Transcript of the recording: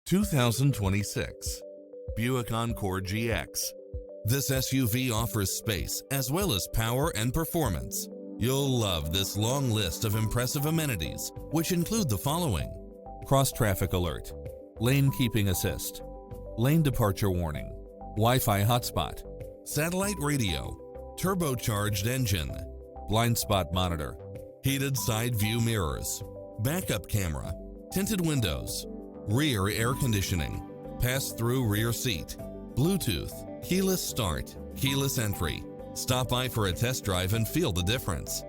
2026 Buick Encore GX. This SUV offers space as well as power and performance. You'll love this long list of impressive amenities, which include the following: cross-traffic alert, lane keeping assist, lane departure warning, Wi-Fi hotspot, satellite radio, turbocharged engine, blind spot monitor, heated side view mirrors, backup camera, tinted windows, rear air conditioning, pass-through rear seat, Bluetooth, keyless start, keyless entry. Stop by for a test drive and feel the difference.